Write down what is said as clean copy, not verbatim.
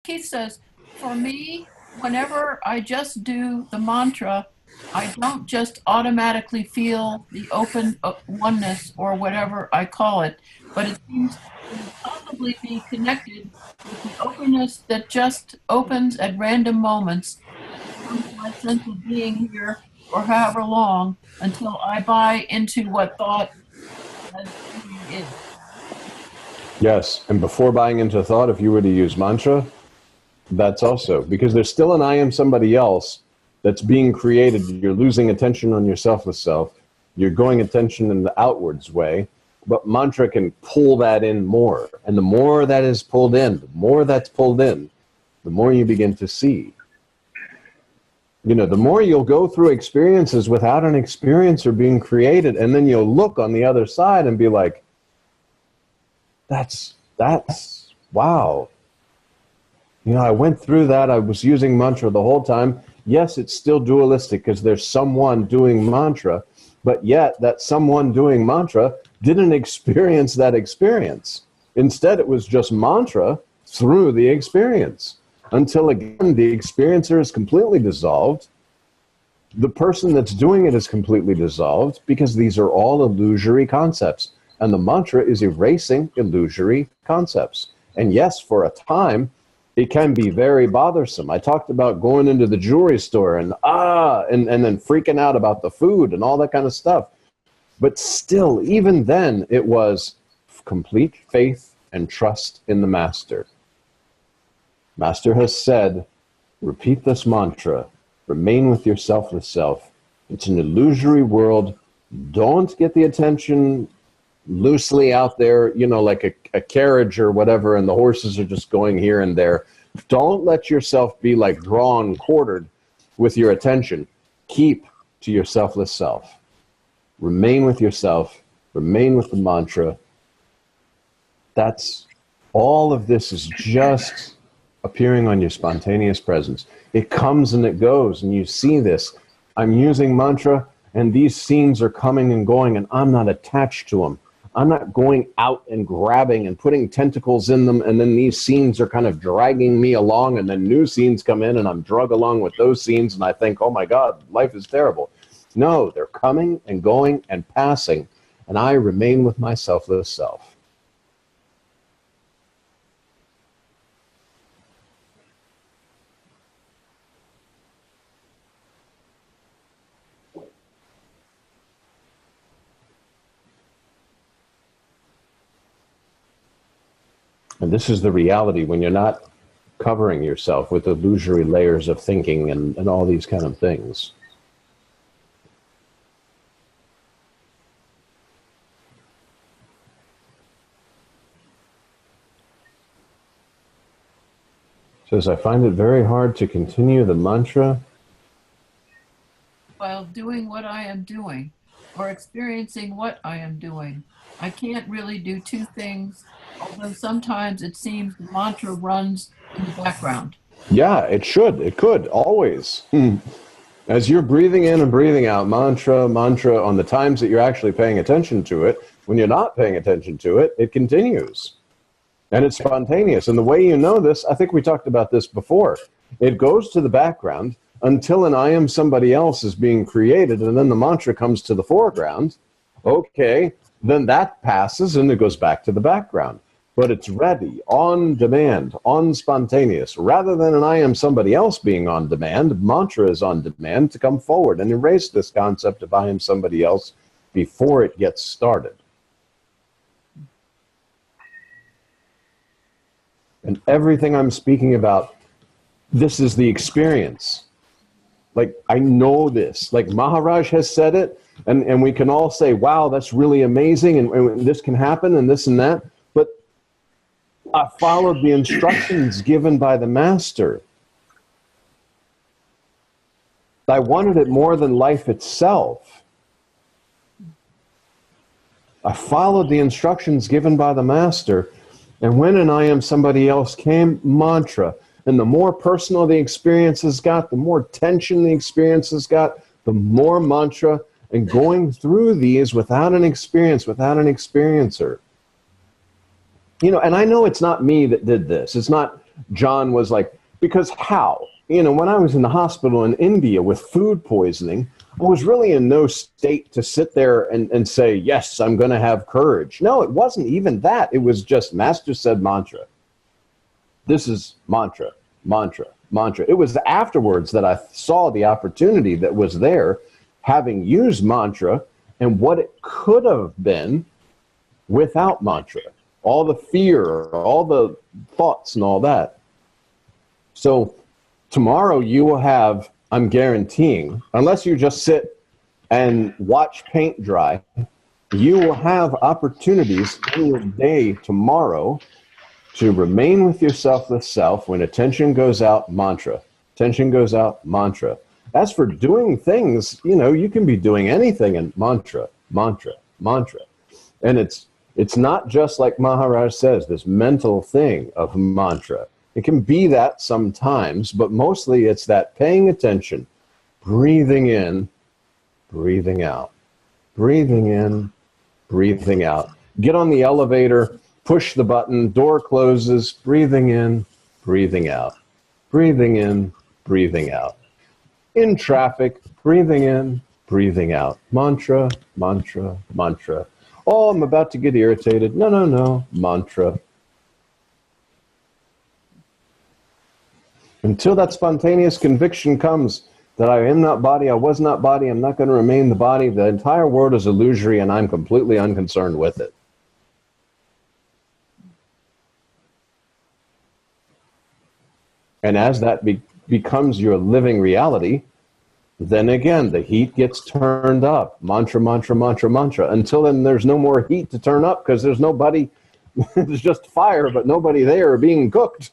Keith says, for me, whenever I just do the mantra, I don't just automatically feel the open oneness or whatever I call it, but it seems to possibly be connected with the openness that just opens at random moments comes my sense of being here for however long until I buy into what thought as being is. Yes, and before buying into thought, if you were to use mantra, that's also, because there's still an I am somebody else that's being created. You're losing attention on your selfless self. You're going attention in the outwards way, but mantra can pull that in more. And the more that is pulled in, the more that's pulled in, the more you begin to see. You know, the more you'll go through experiences without an experiencer being created, and then you'll look on the other side and be like, that's, wow. You know, I went through that. I was using mantra the whole time. Yes, it's still dualistic because there's someone doing mantra, but yet that someone doing mantra didn't experience that experience. Instead, it was just mantra through the experience until, again, the experiencer is completely dissolved. The person that's doing it is completely dissolved because these are all illusory concepts. And the mantra is erasing illusory concepts. And yes, for a time, it can be very bothersome. I talked about going into the jewelry store and then freaking out about the food and all that kind of stuff. But still, even then, it was complete faith and trust in the Master. Master has said, repeat this mantra, remain with your selfless self. It's an illusory world. Don't get the attention loosely out there, you know, like a carriage or whatever, and the horses are just going here and there. Don't let yourself be like drawn, quartered with your attention. Keep to your selfless self. Remain with yourself. Remain with the mantra. That's all of this is just appearing on your spontaneous presence. It comes and it goes, and you see this. I'm using mantra, and these scenes are coming and going, and I'm not attached to them. I'm not going out and grabbing and putting tentacles in them, and then these scenes are kind of dragging me along, and then new scenes come in, and I'm drug along with those scenes, and I think, oh my God, life is terrible. No, they're coming and going and passing, and I remain with my selfless self. And this is the reality when you're not covering yourself with illusory layers of thinking and all these kind of things. Says, I find it very hard to continue the mantra while doing what I am doing or experiencing what I am doing. I can't really do two things, although sometimes it seems the mantra runs in the background. Yeah, it should. It could, always. As you're breathing in and breathing out, mantra on the times that you're actually paying attention to it. When you're not paying attention to it, it continues. And it's spontaneous. And the way you know this, I think we talked about this before. It goes to the background until an I am somebody else is being created, and then the mantra comes to the foreground. Okay, then that passes and it goes back to the background. But it's ready, on demand, on spontaneous. Rather than an I am somebody else being on demand, mantra is on demand to come forward and erase this concept of I am somebody else before it gets started. And everything I'm speaking about, this is the experience. Like, I know this. Like, Maharaj has said it, and we can all say, wow, that's really amazing, and this can happen, and this and that. But I followed the instructions given by the Master. I wanted it more than life itself. I followed the instructions given by the Master, and when an I am somebody else came, mantra. And the more personal the experiences got, the more tension the experiences got, the more mantra. And going through these without an experience, without an experiencer. You know, and I know it's not me that did this. It's not John was like, because how? You know, when I was in the hospital in India with food poisoning, I was really in no state to sit there and say, yes, I'm going to have courage. No, it wasn't even that. It was just Master said mantra. This is mantra, mantra, mantra. It was afterwards that I saw the opportunity that was there, having used mantra and what it could have been without mantra. All the fear, all the thoughts and all that. So tomorrow you will have, I'm guaranteeing, unless you just sit and watch paint dry, you will have opportunities in your day tomorrow to remain with your selfless self. When attention goes out, mantra. Attention goes out, mantra. As for doing things, you know, you can be doing anything in mantra, mantra, mantra. And it's not just like Maharaj says, this mental thing of mantra. It can be that sometimes, but mostly it's that paying attention, breathing in, breathing out, breathing in, breathing out. Get on the elevator, push the button, door closes, breathing in, breathing out, breathing in, breathing out. In traffic, breathing in, breathing out. Mantra, mantra, mantra. Oh, I'm about to get irritated. No, no, no. Mantra. Until that spontaneous conviction comes that I am not body, I was not body, I'm not going to remain the body, the entire world is illusory and I'm completely unconcerned with it. And as that becomes your living reality, then again, the heat gets turned up. Mantra, mantra, mantra, mantra. Until then, there's no more heat to turn up because there's nobody, there's just fire, but nobody there being cooked.